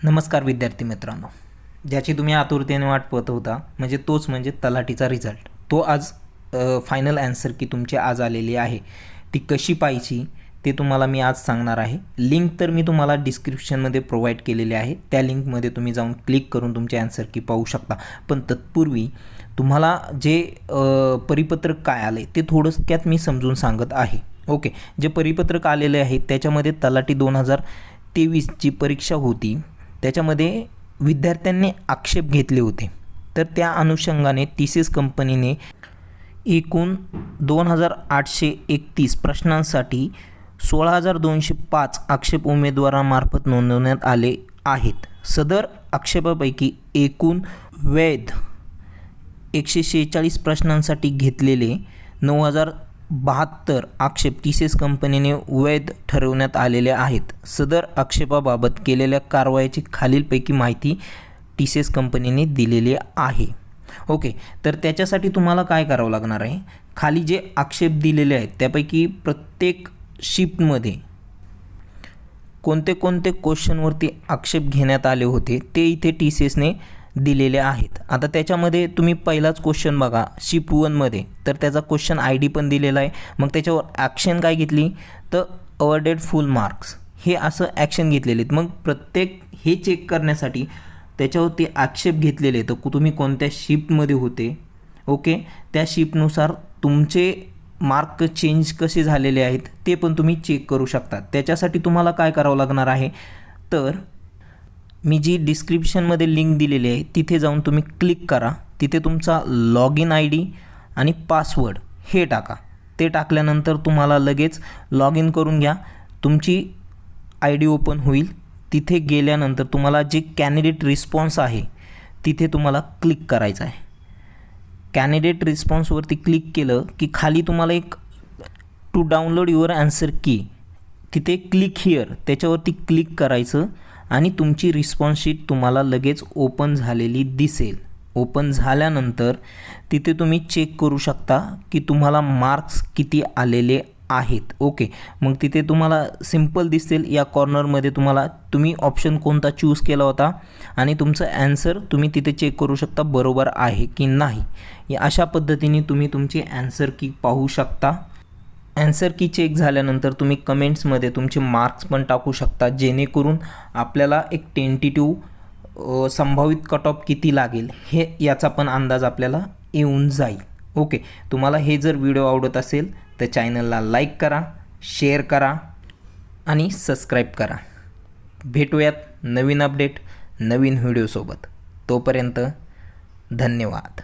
नमस्कार विद्यार्थी मित्रांनो, ज्याची तुम्ही आतुरतेने वाट पाहत होता म्हणजे तलाठीचा रिझल्ट. तो आज फायनल ॲन्सर की तुमची आज आलेली आहे. ती कशी पाहायची ते तुम्हाला मी आज सांगणार आहे. लिंक तर मी तुम्हाला डिस्क्रिप्शनमध्ये प्रोव्हाइड केलेली आहे. त्या लिंकमध्ये तुम्ही जाऊन क्लिक करून तुमचे ॲन्सर की पाहू शकता. पण तत्पूर्वी तुम्हाला जे परिपत्रक काय आले ते थोडक्यात मी समजून सांगत आहे. ओके, जे परिपत्रक आलेले आहे त्याच्यामध्ये तलाठी 2023 जी परीक्षा होती त्याच्यामध्ये विद्यार्थ्यांनी आक्षेप घेतले होते. तर त्या अनुषंगाने TCS कंपनीने एकूण 2831 प्रश्नांसाठी 16,205 आक्षेप उमेदवारांमार्फत नोंदवण्यात आले आहेत. सदर आक्षेपापैकी एकूण वैध 146 प्रश्नांसाठी घेतलेले 9,072 आक्षेप TCS कंपनीने वैध ठरवण्यात आलेले आहेत. सदर आक्षेपाबाबत केलेल्या कारवाईची खालीलपैकी माहिती TCS कंपनीने दिलेली आहे. ओके, तर त्याच्यासाठी तुम्हाला काय करावं लागणार आहे, खाली जे आक्षेप दिलेले आहेत त्यापैकी प्रत्येक शिफ्टमध्ये कोणते कोणते क्वेश्चनवरती आक्षेप घेण्यात आले होते ते इथे TCSने दिलेले आहेत. आता त्याच्यामध्ये तुम्ही पहिलाच क्वेश्चन बघा शिफ्ट 1मध्ये, तर त्याचा क्वेश्चन ID पण दिलेला आहे. मग त्याच्यावर ॲक्शन काय घेतली तर अवॉर्डेड फुल मार्क्स हे असं ॲक्शन घेतलेले आहेत. मग प्रत्येक हे चेक करण्यासाठी त्याच्यावरती आक्षेप घेतलेले तर तुम्ही कोणत्या शिफ्टमध्ये होते, ओके, त्या शिफ्टनुसार तुमचे मार्क चेंज कसे झालेले आहेत ते पण तुम्ही चेक करू शकता. त्याच्यासाठी तुम्हाला काय करावं लागणार आहे तर मी जी डिस्क्रिप्शनमध्ये लिंक दिलेली आहे तिथे जाऊन तुम्ही क्लिक करा. तिथे तुमचा लॉग इन ID आणि पासवर्ड हे टाका. ते टाकल्यानंतर तुम्हाला लगेच लॉग इन करून घ्या. तुमची ID ओपन होईल. तिथे गेल्यानंतर तुम्हाला जे कॅन्डिडेट रिस्पॉन्स आहे तिथे तुम्हाला क्लिक करायचं आहे. कॅन्डिडेट रिस्पॉन्सवरती क्लिक केलं की खाली तुम्हाला एक टू डाउनलोड युअर ॲन्सर की तिथे क्लिक हिअर त्याच्यावरती क्लिक करायचं आणि तुमची रिस्पॉन्स शीट तुम्हाला लगेच ओपन झालेली दिसेल. ओपन झाल्यानंतर तिथे तुम्ही चेक करू शकता की तुम्हाला मार्क्स किती आलेले आहेत. ओके, मग तिथे तुम्हाला सिम्पल दिसेल या कॉर्नरमध्ये तुम्ही ऑप्शन कोणता चूज केला होता आणि तुमचं ॲन्सर तुम्ही तिथे चेक करू शकता बरोबर आहे की नाही. या अशा पद्धतीने तुम्ही तुमची ॲन्सर की पाहू शकता. ॲन्सर की चेक झाल्यानंतर तुम्ही कमेंट्समध्ये तुमचे मार्क्स पण टाकू शकता, जेणेकरून आपल्याला एक टेंटेटिव्ह संभावित कट ऑफ किती लागेल हे याचा पण अंदाज आपल्याला येऊन जाईल. ओके, तुम्हाला हे जर व्हिडिओ आवडत असेल तर चॅनलला लाईक करा, शेअर करा आणि सबस्क्राईब करा. भेटूयात नवीन अपडेट नवीन व्हिडिओसोबत. तोपर्यंत धन्यवाद.